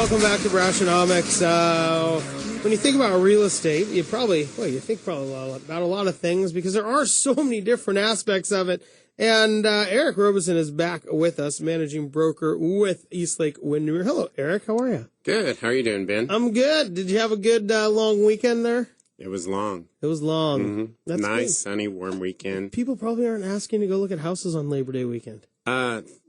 welcome back to Brashonomics. When you think about real estate, you think about a lot of things because there are so many different aspects of it. And Eric Robison is back with us, managing broker with Eastlake Windermere. Hello, Eric. How are you? Good. How are you doing, Ben? I'm good. Did you have a good long weekend there? It was long. It was long. Mm-hmm. That's nice, good. sunny, warm weekend. People probably aren't asking to go look at houses on Labor Day weekend.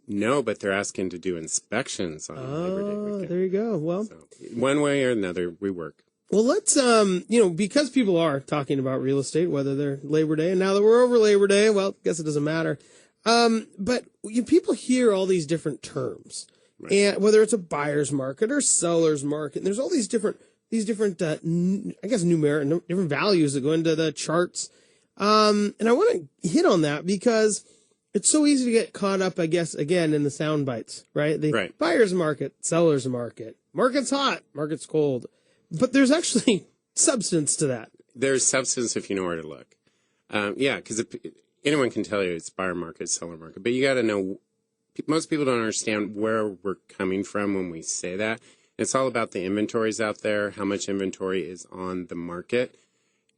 No, but they're asking to do inspections on Labor Day weekend. There you go. Well, so, one way or another, we work. Well, let's, because people are talking about real estate, whether they're Labor Day, and now that we're over Labor Day, well, I guess it doesn't matter. But people hear all these different terms, right. And whether it's a buyer's market or seller's market, and there's all these different, numeric, different values that go into the charts. And I want to hit on that because it's so easy to get caught up, I guess, again, in the sound bites, right? The buyer's market, seller's market, market's hot, market's cold. But there's actually substance to that. There's substance if you know where to look. Because anyone can tell you it's buyer market, seller market. But you got to know, most people don't understand where we're coming from when we say that. It's all about the inventories out there, how much inventory is on the market.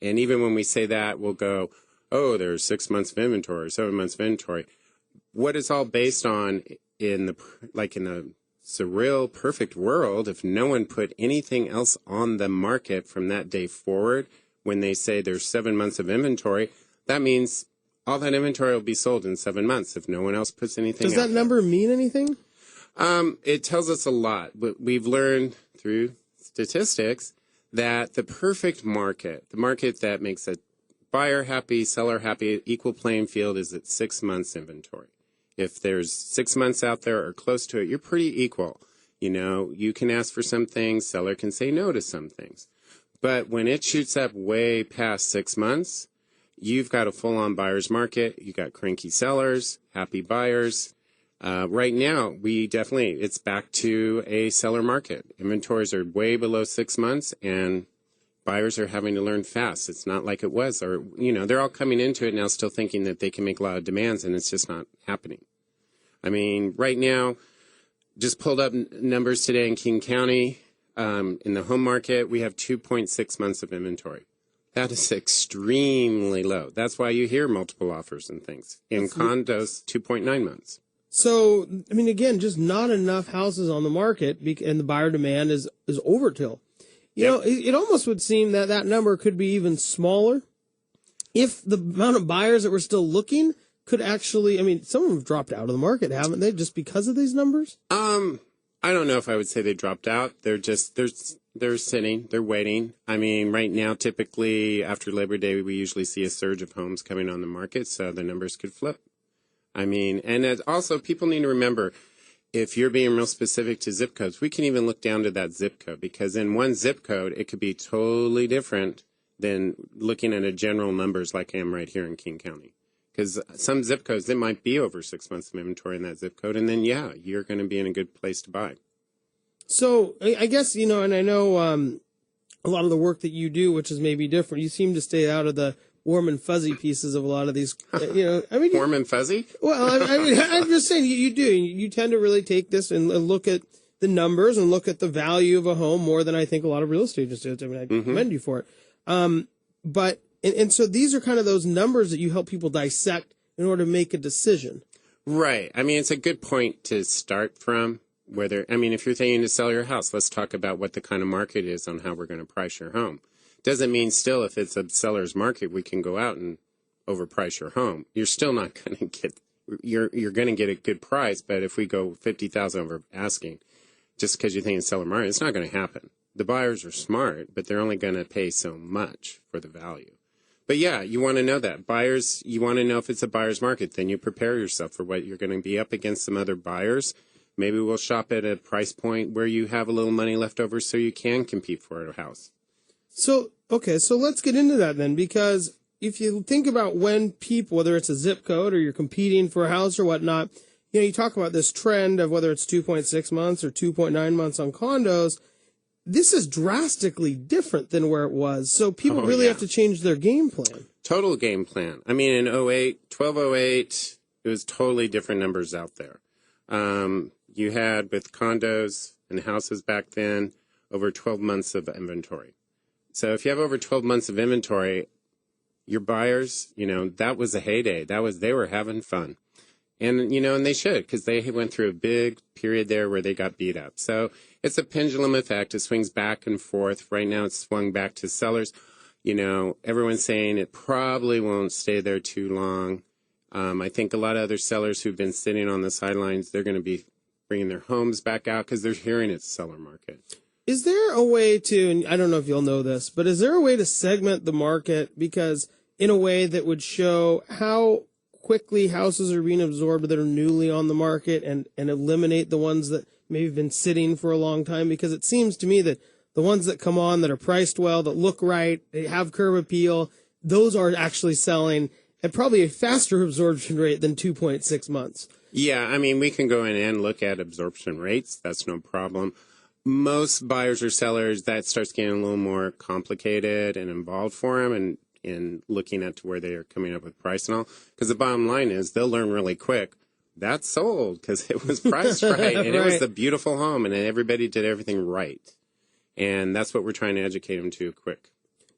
And even when we say that, we'll go, oh, there's 6 months of inventory, 7 months of inventory. What it's all based on in the surreal, perfect world, if no one put anything else on the market from that day forward, when they say there's 7 months of inventory, that means all that inventory will be sold in 7 months if no one else puts anything Does that number mean anything? It tells us a lot. But we've learned through statistics that the perfect market, the market that makes a buyer happy, seller happy, equal playing field, is at 6 months inventory. If there's 6 months out there or close to it, you're pretty equal. You know, you can ask for some things, seller can say no to some things. But when it shoots up way past 6 months, you've got a full-on buyer's market. You got cranky sellers, happy buyers. Right now, it's back to a seller market. Inventories are way below 6 months, and buyers are having to learn fast. It's not like it was, or, they're all coming into it now still thinking that they can make a lot of demands, and it's just not happening. I mean, right now, just pulled up numbers today in King County. In the home market, we have 2.6 months of inventory. That is extremely low. That's why you hear multiple offers and things. In condos, 2.9 months. So, I mean, again, just not enough houses on the market, and the buyer demand is overkill. You know, it almost would seem that number could be even smaller if the amount of buyers that were still looking could actually, some of them have dropped out of the market, haven't they, just because of these numbers? I don't know if I would say they dropped out. They're sitting, they're waiting. I mean, right now, typically after Labor Day, we usually see a surge of homes coming on the market, so the numbers could flip. And also people need to remember, if you're being real specific to zip codes, we can even look down to that zip code, because in one zip code, it could be totally different than looking at a general numbers like I am right here in King County. Because some zip codes, it might be over 6 months of inventory in that zip code, and then, you're going to be in a good place to buy. So I guess, and I know a lot of the work that you do, which is maybe different, you seem to stay out of the warm and fuzzy pieces of a lot of these, warm and fuzzy? Well, I'm just saying you do. You tend to really take this and look at the numbers and look at the value of a home more than I think a lot of real estate agents do. I commend you for it. So these are kind of those numbers that you help people dissect in order to make a decision. Right. It's a good point to start from. If you're thinking to sell your house, let's talk about what the kind of market is on how we're going to price your home. Doesn't mean still if it's a seller's market, we can go out and overprice your home. You're still not going to get, you're going to get a good price, but if we go 50,000 over asking, just because you think it's seller market, it's not going to happen. The buyers are smart, but they're only going to pay so much for the value. But you want to know that. Buyers, you want to know if it's a buyer's market, then you prepare yourself for what you're going to be up against some other buyers. Maybe we'll shop at a price point where you have a little money left over so you can compete for a house. So let's get into that then, because if you think about when people, whether it's a zip code or you're competing for a house or whatnot, you talk about this trend of whether it's 2.6 months or 2.9 months on condos. This is drastically different than where it was. So people really have to change their game plan. Total game plan. In 1208, it was totally different numbers out there. You had with condos and houses back then over 12 months of inventory. So if you have over 12 months of inventory, your buyers, that was a heyday. They were having fun. And, and they should, because they went through a big period there where they got beat up. So it's a pendulum effect. It swings back and forth. Right now it's swung back to sellers. Everyone's saying it probably won't stay there too long. I think a lot of other sellers who've been sitting on the sidelines, they're going to be bringing their homes back out because they're hearing it's a seller market. Is there a way to, and I don't know if you'll know this, but is there a way to segment the market because in a way that would show how quickly houses are being absorbed that are newly on the market and eliminate the ones that maybe have been sitting for a long time? Because it seems to me that the ones that come on that are priced well, that look right, they have curb appeal, those are actually selling at probably a faster absorption rate than 2.6 months. Yeah, we can go in and look at absorption rates. That's no problem. Most buyers or sellers, that starts getting a little more complicated and involved for them and looking at where they are coming up with price and all. Because the bottom line is they'll learn really quick. That's sold because it was priced right. And It was a beautiful home and everybody did everything right. And that's what we're trying to educate them to quick.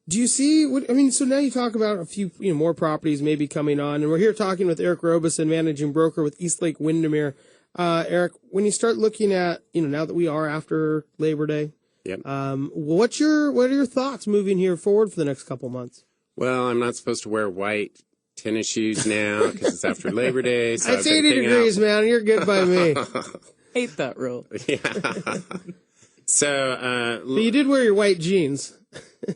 Do you see so now you talk about a few, more properties maybe coming on, and we're here talking with Eric Robison, managing broker with Eastlake Windermere. Eric, when you start looking at, now that we are after Labor Day, yep. What are your thoughts moving here forward for the next couple months? Well, I'm not supposed to wear white tennis shoes now because it's after Labor Day. So it's 80 degrees, man. You're good by me. Hate that rule. Yeah. So, but you did wear your white jeans.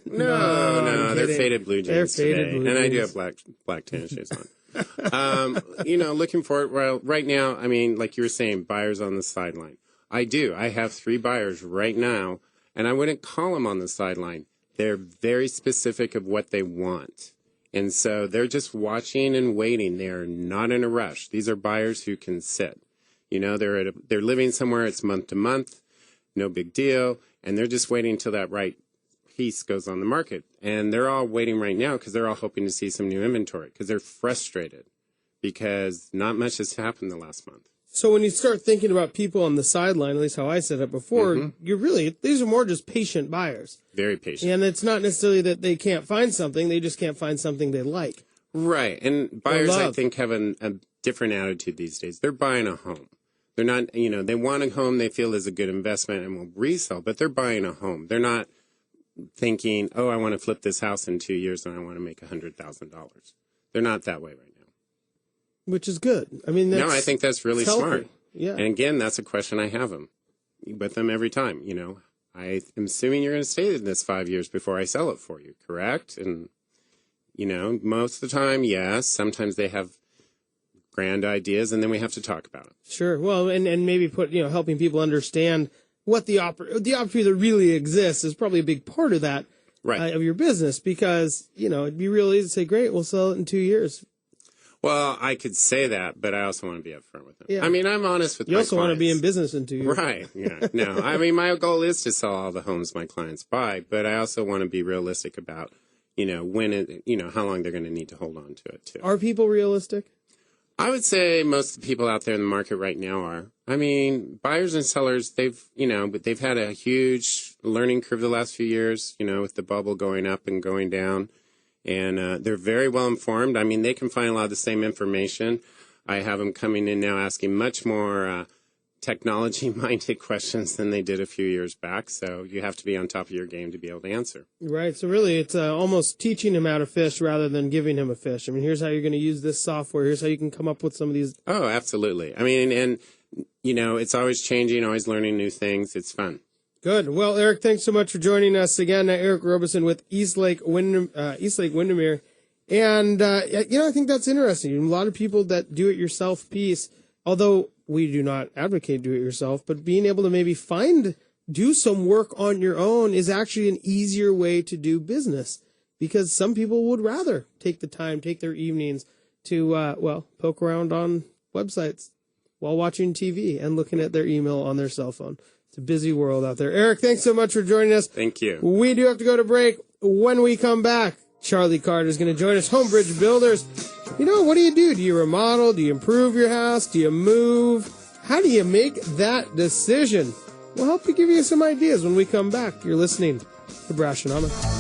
No, they're faded blue jeans today. And I do have black tennis shoes on. Looking forward, well, right now, like you were saying, buyers on the sideline. I do. I have 3 buyers right now, and I wouldn't call them on the sideline. They're very specific of what they want. And so they're just watching and waiting. They're not in a rush. These are buyers who can sit. They're living somewhere. It's month to month. No big deal. And they're just waiting until that right piece goes on the market. And they're all waiting right now because they're all hoping to see some new inventory because they're frustrated because not much has happened the last month. So when you start thinking about people on the sideline, at least how I said it before, these are more just patient buyers. Very patient. And it's not necessarily that they can't find something. They just can't find something they like. Right. And buyers, I think, have a different attitude these days. They're buying a home. They're not, they want a home they feel is a good investment and will resell, but they're buying a home. They're not thinking, I want to flip this house in 2 years and I want to make $100,000. They're not that way right now. Which is good. I think that's really smart. Yeah. And again, that's a question I have with them every time. I am assuming you're going to stay in this 5 years before I sell it for you, correct? And, most of the time, yes. Sometimes they have grand ideas, and then we have to talk about it. Sure. Well, and maybe put, helping people understand what the opportunity that really exists is probably a big part of that, right, of your business, because, it'd be real easy to say, great, we'll sell it in 2 years. Well, I could say that, but I also want to be upfront with them. Yeah. I'm honest with my clients. You also want to be in business in 2 years. Right. Yeah. No, my goal is to sell all the homes my clients buy, but I also want to be realistic about, when how long they're going to need to hold on to it too. Are people realistic? I would say most of the people out there in the market right now are. Buyers and sellers, they've had a huge learning curve the last few years, with the bubble going up and going down. And they're very well informed. They can find a lot of the same information. I have them coming in now asking much more technology-minded questions than they did a few years back. So you have to be on top of your game to be able to answer. Right. So really, it's almost teaching him how to fish rather than giving him a fish. Here's how you're going to use this software. Here's how you can come up with some of these. Oh, absolutely. And it's always changing, always learning new things. It's fun. Good. Well, Eric, thanks so much for joining us again. Eric Robison with Eastlake Windermere. And, I think that's interesting. A lot of people that do-it-yourself piece, although we do not advocate do-it-yourself, but being able to maybe do some work on your own is actually an easier way to do business, because some people would rather take the time, take their evenings to, poke around on websites while watching TV and looking at their email on their cell phone. It's a busy world out there. Eric, thanks so much for joining us. Thank you. We do have to go to break. When we come back, Charlie Carter is going to join us. Homebridge Builders. What do? Do you remodel? Do you improve your house? Do you move? How do you make that decision? we'll help you give you some ideas when we come back. You're listening to Brashenomics.